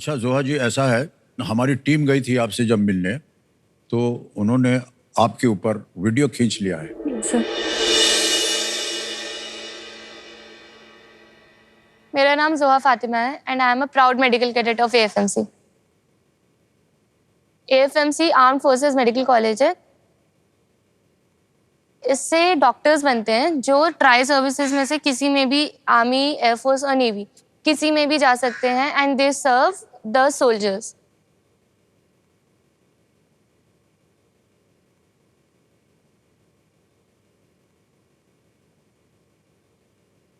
अच्छा जोहा जी, ऐसा है, हमारी टीम गई थी आपसे जब मिलने, तो उन्होंने आपके ऊपर वीडियो खींच लिया है। सर, मेरा नाम जोहा फातिमा है and I am a proud medical cadet of AFMC. AFMC armed forces medical college है। इससे डॉक्टर्स बनते हैं जो ट्राई सर्विसेज में से किसी में भी, आर्मी, एयरफोर्स और नेवी, किसी में भी जा सकते हैं and they serve the soldiers.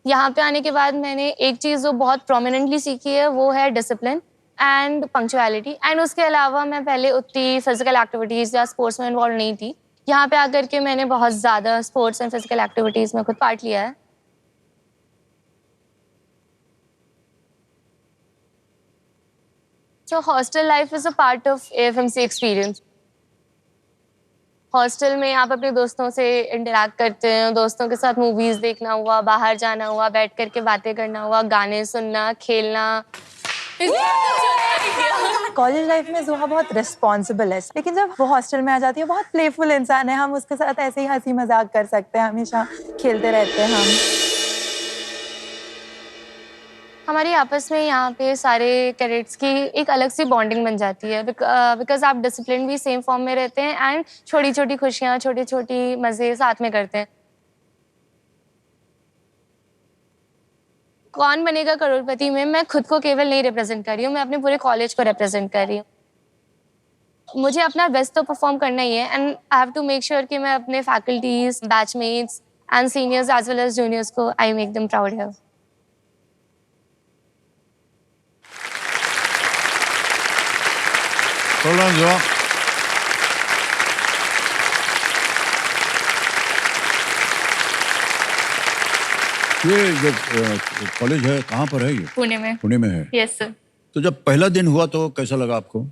यहाँ पे आने के बाद मैंने एक चीज़ जो बहुत प्रोमिनेंटली सीखी है वो है डिसिप्लिन एंड पंक्चुअलिटी। एंड उसके अलावा मैं पहले उतनी फिजिकल एक्टिविटीज़ या स्पोर्ट्स में इन्वॉल्व नहीं थी। यहाँ पे आकर के मैंने बहुत ज़्यादा स्पोर्ट्स एंड फिजिकल एक्टिविटीज़ में खुद पार्ट लिया है। So hostel life is a part of AFMC experience. Hostel में आप अपने दोस्तों से इंटरैक्ट करते हैं, दोस्तों के साथ मूवीज देखना हुआ, बाहर जाना हुआ, बैठ करके बातें करना हुआ, गाने सुनना, खेलना। कॉलेज लाइफ में जोहा बहुत रिस्पॉन्सिबल है, लेकिन जब वो हॉस्टल में आ जाती है, बहुत प्लेफुल इंसान है, हम उसके साथ ऐसे ही हंसी मजाक कर सकते हैं, हमेशा खेलते रहते हैं हम। हमारी आपस में यहाँ पे सारे कैडेट्स की एक अलग सी बॉन्डिंग बन जाती है बिकॉज आप डिसिप्लिन भी सेम फॉर्म में रहते हैं एंड छोटी छोटी खुशियाँ, छोटी छोटी मज़े साथ में करते हैं। कौन बनेगा करोड़पति में मैं खुद को केवल नहीं रिप्रेजेंट कर रही हूँ, मैं अपने पूरे कॉलेज को रिप्रेजेंट कर रही हूँ। मुझे अपना बेस्ट तो परफॉर्म करना ही है and I have to make sure कि मैं अपने faculties, batchmates and seniors as well as juniors को आई मेक देम प्राउड है। जोहा, ये जो कॉलेज है कहाँ पर है ये? पुणे में। पुणे में है। Yes sir. तो जब पहला दिन हुआ तो कैसा लगा आपको?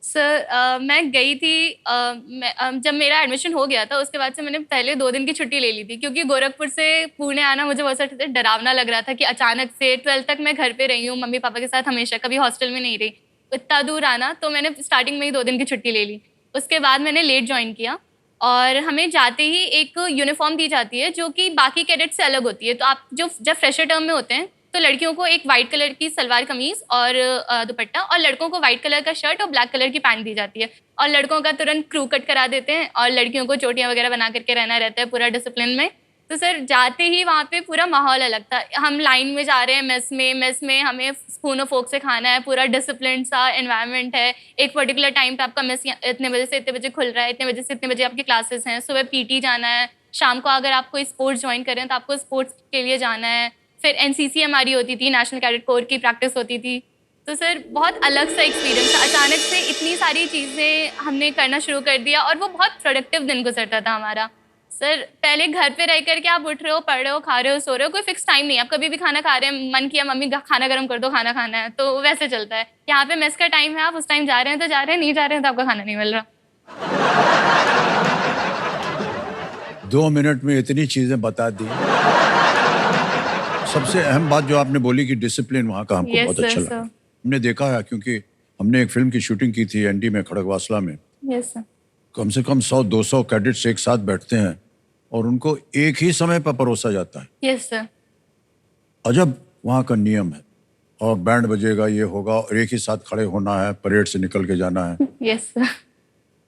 सर मैं गई थी, जब मेरा एडमिशन हो गया था उसके बाद से मैंने पहले 2 दिन की छुट्टी ले ली थी क्योंकि गोरखपुर से पुणे आना मुझे बहुत सा डरावना लग रहा था कि अचानक से 12th तक मैं घर पे रही हूँ, मम्मी पापा के साथ हमेशा, कभी हॉस्टल में नहीं रही, इतना दूर आना, तो मैंने स्टार्टिंग में ही 2 दिन की छुट्टी ले ली। उसके बाद मैंने लेट ज्वाइन किया और हमें जाते ही एक यूनिफॉर्म दी जाती है जो कि बाकी कैडेट से अलग होती है। तो आप जब फ्रेशर टर्म में होते हैं तो लड़कियों को एक वाइट कलर की सलवार कमीज और दुपट्टा, और लड़कों को वाइट कलर का शर्ट और ब्लैक कलर की पैंट दी जाती है, और लड़कों का तुरंत क्रू कट करा देते हैं और लड़कियों को चोटियां वगैरह बना करके रहना रहता है पूरा डिसिप्लिन में। तो सर जाते ही वहाँ पे पूरा माहौल अलग था। हम लाइन में जा रहे हैं मेस में हमें स्पून और फोक से खाना है, पूरा डिसिप्लिन सा एनवायरनमेंट है। एक पर्टिकुलर टाइम पे आपका मेस इतने बजे से इतने बजे खुल रहा है, इतने बजे से इतने बजे आपकी क्लासेस हैं, सुबह पीटी जाना है, शाम को अगर आप कोई स्पोर्ट्स ज्वाइन करें तो आपको स्पोर्ट्स के लिए जाना है, फिर एनसीसी हमारी होती थी, नेशनल कैडेट कोर की प्रैक्टिस होती थी। तो सर बहुत अलग सा एक्सपीरियंस था। अचानक से इतनी सारी चीज़ें हमने करना शुरू कर दिया और वो बहुत प्रोडक्टिव दिन गुजरता था हमारा। सर पहले घर पे रह करके आप उठ रहे हो, पढ़ रहे हो, खा रहे हो, सो रहे हो, कोई फिक्स टाइम नहीं। आप कभी भी खाना खा रहे हैं, मन किया मम्मी खाना गर्म कर दो, खाना खाना है, तो वैसे चलता है। यहाँ पे मेस का टाइम है, आप उस टाइम जा रहे हैं तो जा रहे हैं, नहीं जा रहे हैं तो आपका खाना नहीं मिल रहा। 2 मिनट में इतनी चीजें बता दी। सबसे अहम बात जो आपने बोली कि डिसिप्लिन वहाँ का हमको बहुत अच्छा लगा। हमने देखा है क्योंकि हमने एक फिल्म की शूटिंग की थी एनडी में, खड़गवासला में। Yes sir. कम से कम 100-200 कैडेट्स एक साथ बैठते हैं और उनको एक ही समय पर परोसा जाता है। Yes sir. अजब वहाँ का नियम है। और बैंड बजेगा, ये होगा, और एक ही साथ खड़े होना है, परेड से निकल के जाना है। Yes sir.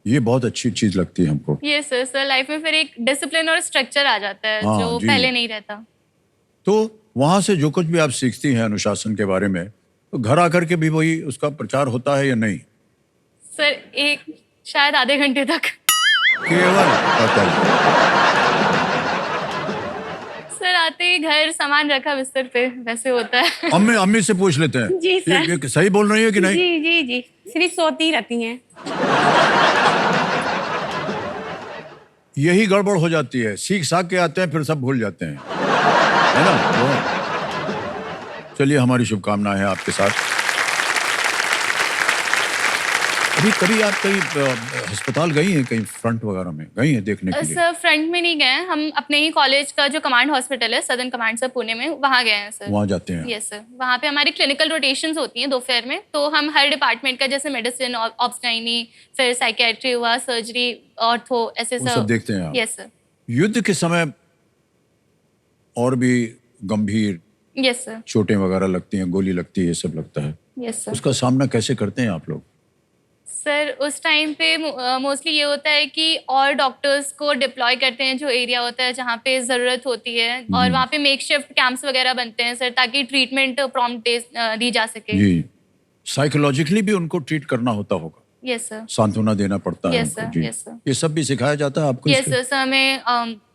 ये बहुत अच्छी चीज लगती है हमको। Yes sir. सर लाइफ में फिर एक डिसिप्लिन और स्ट्रक्चर आ जाता है जो पहले नहीं रहता। तो वहां से जो कुछ भी आप सीखती हैं अनुशासन के बारे में, तो घर आकर के भी वही उसका प्रचार होता है या नहीं? सर एक शायद आधे घंटे तक केवल सर आते ही घर सामान रखा बिस्तर पे, वैसे होता है। अम्मी से पूछ लेते हैं। जी सर। ये सही बोल रही है कि नहीं? जी जी जी, सिर्फ सोती रहती हैं। यही गड़बड़ हो जाती है, सीख साख के आते हैं फिर सब भूल जाते हैं, है ना? चलिए, हमारी शुभकामनाएं हैं आपके साथ। अभी कभी आप कहीं अस्पताल गई हैं, कहीं फ्रंट वगैरह में गई हैं देखने के लिए? सर फ्रंट में नहीं गए हैं, हम अपने ही कॉलेज का जो कमांड हॉस्पिटल है सदर्न कमांड सर पुणे में, वहाँ गए हैं सर। वहाँ जाते हैं? यस सर, वहाँ पे हमारी क्लिनिकल रोटेशंस होती हैं दोपहर में, तो हम हर डिपार्टमेंट का, जैसे मेडिसिन, ऑब्स्टाइनी, फिर साइकेट्री हुआ, सर्जरी, ऑर्थो, ऐसे वो सब देखते हैं आप? Yes sir. युद्ध के समय और भी गंभीर यस सर। चोटें वगैरह लगती हैं, गोली लगती है, ये सब लगता है, यस सर। उसका सामना कैसे करते हैं आप लोग? सर उस टाइम पे मोस्टली ये होता है कि और डॉक्टर्स को डिप्लॉय करते हैं जो एरिया होता है जहाँ पे ज़रूरत होती है, और वहाँ पे मेकशिफ्ट कैंप्स वगैरह बनते हैं सर, ताकि ट्रीटमेंट प्रॉम्प्ट दी जा सके। जी, साइकोलॉजिकली भी उनको ट्रीट करना होता होगा? Yes sir. सांत्वना देना पड़ता है यस उनको? सर, जी। Yes sir. ये सब भी सिखाया जाता है आपको? यस सर, हमें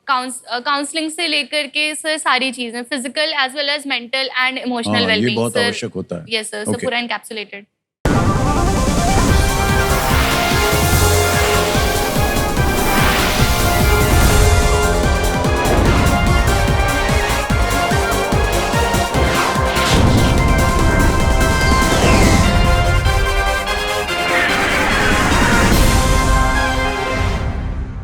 काउंसलिंग से लेकर के सर सारी चीज़ें, physical as well as mental and emotional हाँ, ये वेलबींग बहुत सर। आवश्यक होता है। Yes sir, so Okay. पूरा एनकैप्सुलेटेड।